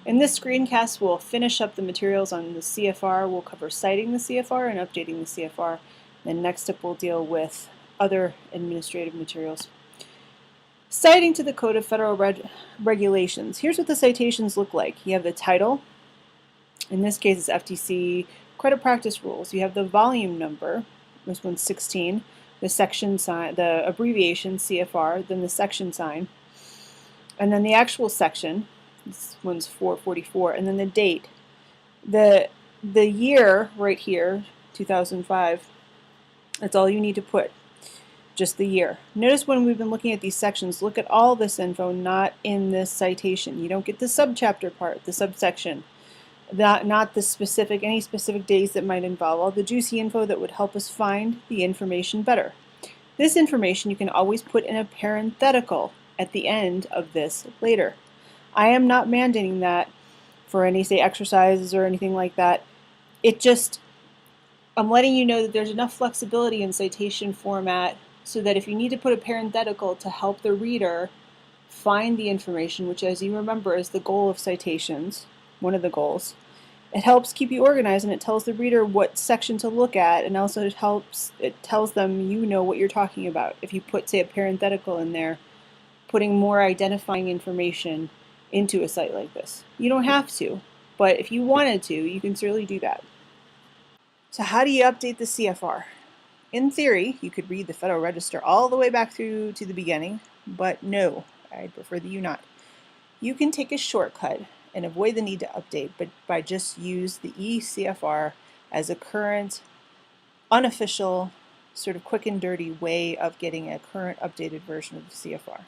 In this screencast, we'll finish up the materials on the CFR. We'll cover citing the CFR and updating the CFR. Then next up, we'll deal with other administrative materials. Citing to the Code of Federal Regulations. Here's what the citations look like. You have the title. In this case, it's FTC Credit Practice Rules. You have the volume number. This one's 16. The section sign, the abbreviation CFR, then the section sign, and then the actual section. This one's 444, and then the date. The year right here, 2005. That's all you need to put, just the year. Notice when we've been looking at these sections, look at all this info not in this citation. You don't get the subchapter part, the subsection, not the specific, any specific days that might involve all the juicy info that would help us find the information better. This information you can always put in a parenthetical at the end of this later. I am not mandating that for any, say, exercises or anything like that. I'm letting you know that there's enough flexibility in citation format so that if you need to put a parenthetical to help the reader find the information, which, as you remember, is the goal of citations, one of the goals, it helps keep you organized, and it tells the reader what section to look at, and also it tells them you know what you're talking about. If you put, say, a parenthetical in there, putting more identifying information into a site like this. You don't have to, but if you wanted to, you can certainly do that. So how do you update the CFR? In theory, you could read the Federal Register all the way back through to the beginning, but no, I'd prefer that you not. You can take a shortcut and avoid the need to update, but by just use the eCFR as a current, unofficial, sort of quick and dirty way of getting a current updated version of the CFR.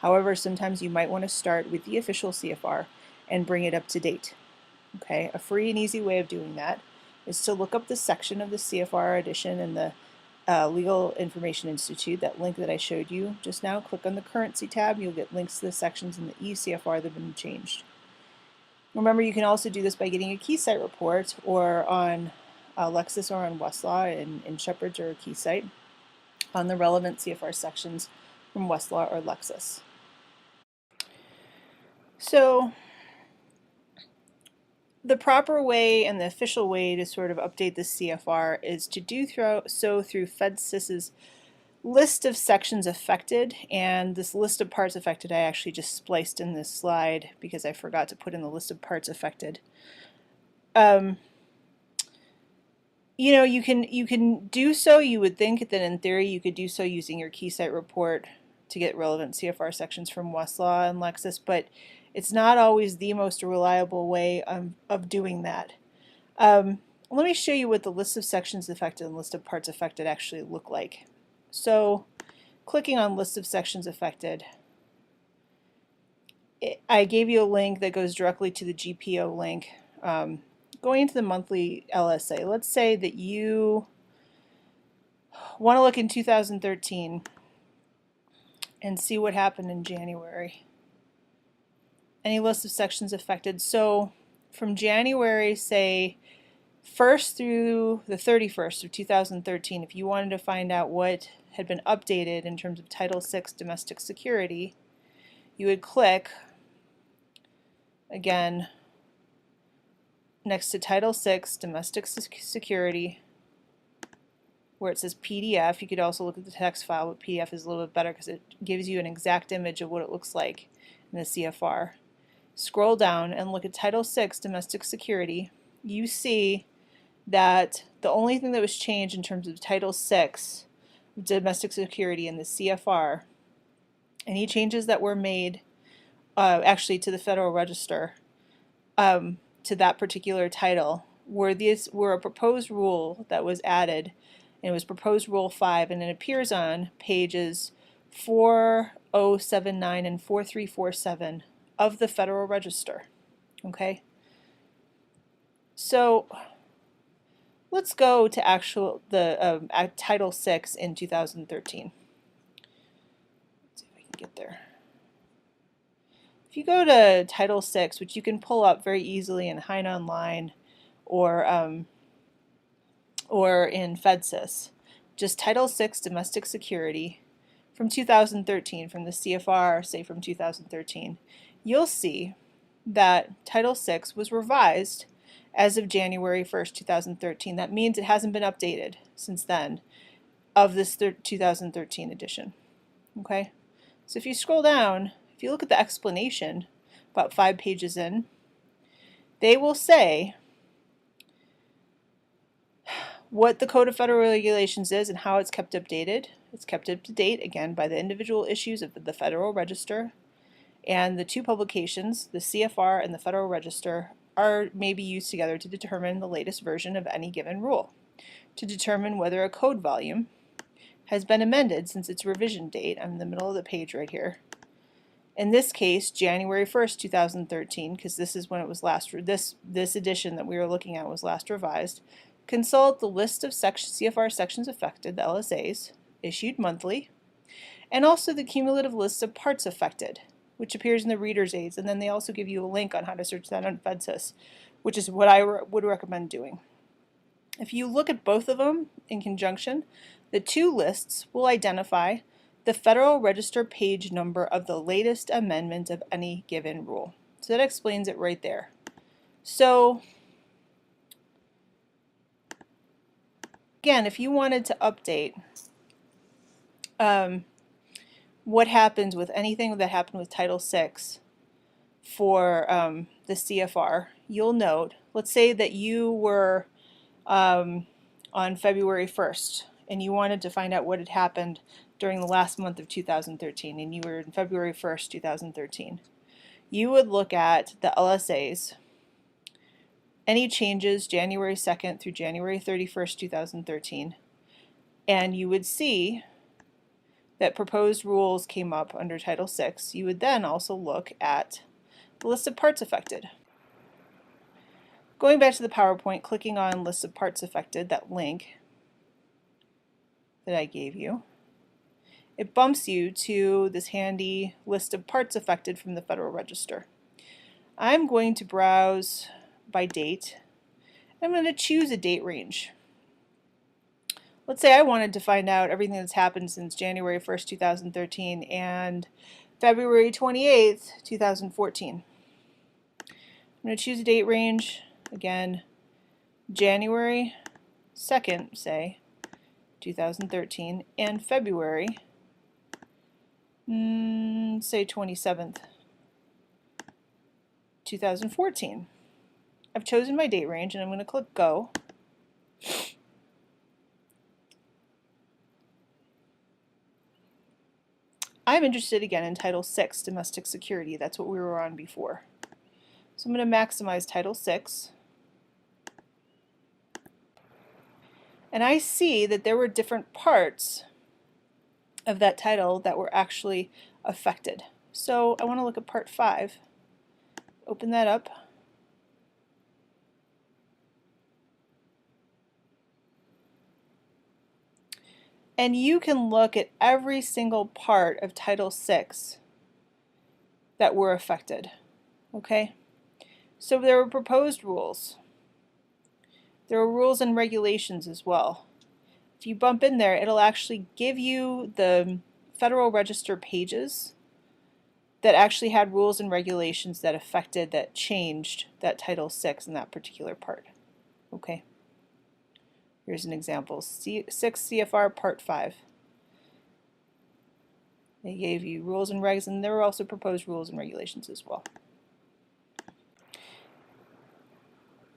However, sometimes you might want to start with the official CFR and bring it up to date. Okay, a free and easy way of doing that is to look up the section of the CFR edition in the Legal Information Institute, that link that I showed you just now. Click on the Currency tab, you'll get links to the sections in the eCFR that have been changed. Remember, you can also do this by getting a KeyCite report, or on Lexis or on Westlaw in Shepherd's or a KeyCite on the relevant CFR sections from Westlaw or Lexis. So the proper way and the official way to sort of update the CFR is to do so through FedSys's list of sections affected, and this list of parts affected I actually just spliced in this slide because I forgot to put in the list of parts affected. You know, you can do so. You would think that in theory you could do so using your KeyCite report to get relevant CFR sections from Westlaw and Lexis, but it's not always the most reliable way of doing that. Let me show you what the list of sections affected and list of parts affected actually look like. So, clicking on list of sections affected, I gave you a link that goes directly to the GPO link. Going into the monthly LSA, let's say that you want to look in 2013 and see what happened in January. Any list of sections affected. So from January, say, 1st through the 31st of 2013, if you wanted to find out what had been updated in terms of Title VI domestic security, you would click, again, next to Title VI domestic security, where it says PDF. You could also look at the text file, but PDF is a little bit better because it gives you an exact image of what it looks like in the CFR. Scroll down and look at Title VI domestic security. You see that the only thing that was changed in terms of Title VI domestic security in the CFR, any changes that were made actually to the Federal Register to that particular title were a proposed rule that was added, and it was proposed Rule 5, and it appears on pages 4079 and 4347 of the Federal Register. Okay, so let's go to Title VI in 2013. Let's see if I can get there. If you go to Title VI, which you can pull up very easily in Hein Online or in FedSys, just Title VI domestic security from 2013, from the CFR, say from 2013, you'll see that Title VI was revised as of January 1st, 2013. That means it hasn't been updated since then of this 2013 edition. Okay, so if you scroll down, if you look at the explanation, about 5 pages in, they will say what the Code of Federal Regulations is and how it's kept updated. It's kept up to date, again, by the individual issues of the Federal Register, and the two publications, the CFR and the Federal Register, may be used together to determine the latest version of any given rule, to determine whether a code volume has been amended since its revision date. I'm in the middle of the page right here. In this case, January 1st, 2013, because this is when it was last, this edition that we were looking at was last revised. Consult the list of CFR sections affected, the LSAs, issued monthly, and also the cumulative list of parts affected, which appears in the reader's aids, and then they also give you a link on how to search that on FedSys, which is what I would recommend doing. If you look at both of them in conjunction, the two lists will identify the Federal Register page number of the latest amendment of any given rule. So that explains it right there. So again, if you wanted to update what happens with anything that happened with Title VI for the CFR, you'll note, let's say that you were on February 1st and you wanted to find out what had happened during the last month of 2013, and you were in February 1st, 2013. You would look at the LSAs, any changes January 2nd through January 31st, 2013, and you would see that proposed rules came up under Title VI. You would then also look at the list of parts affected. Going back to the PowerPoint, clicking on list of parts affected, that link that I gave you, it bumps you to this handy list of parts affected from the Federal Register. I'm going to browse by date. I'm going to choose a date range. Let's say I wanted to find out everything that's happened since January 1st, 2013 and February 28th, 2014. I'm going to choose a date range, again, January 2nd, say, 2013, and February, say 27th, 2014. I've chosen my date range and I'm going to click Go. I'm interested again in Title VI, Domestic Security. That's what we were on before. So I'm going to maximize Title VI. And I see that there were different parts of that title that were actually affected. So I want to look at Part 5. Open that up. And you can look at every single part of Title VI that were affected. Okay? So there were proposed rules. There are rules and regulations as well. If you bump in there, it'll actually give you the Federal Register pages that actually had rules and regulations that affected, that changed that Title VI in that particular part. Okay. Here's an example, 6 CFR Part 5. They gave you rules and regs, and there were also proposed rules and regulations as well.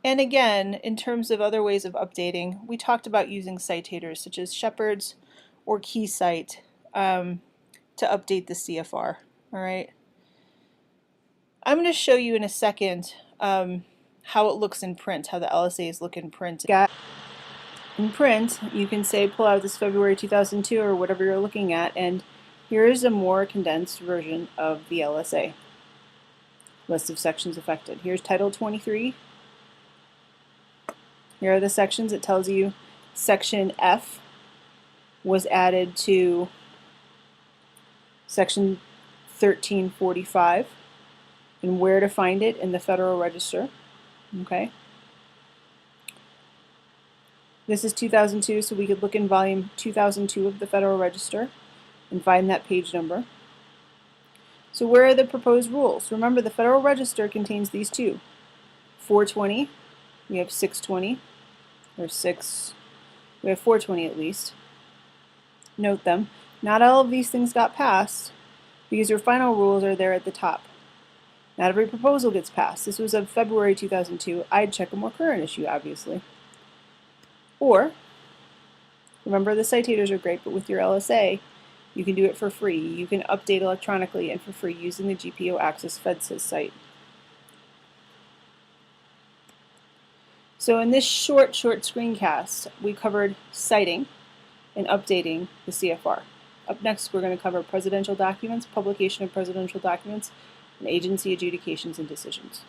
And again, in terms of other ways of updating, we talked about using citators such as Shepard's or KeyCite to update the CFR. All right. I'm going to show you in a second how it looks in print, how the LSAs look in print. In print, you can say pull out this February 2002 or whatever you're looking at, and here is a more condensed version of the LSA. List of sections affected. Here's Title 23. Here are the sections. It tells you Section F was added to Section 1345 and where to find it in the Federal Register. Okay. This is 2002, so we could look in volume 2002 of the Federal Register and find that page number. So where are the proposed rules? Remember, the Federal Register contains these two. 420, we have 620, or 6, we have 420 at least. Note them. Not all of these things got passed because your final rules are there at the top. Not every proposal gets passed. This was of February 2002. I'd check a more current issue, obviously. Or, remember the citators are great, but with your LSA, you can do it for free. You can update electronically and for free using the GPO Access FedSys site. So in this short screencast, we covered citing and updating the CFR. Up next, we're going to cover presidential documents, publication of presidential documents, and agency adjudications and decisions.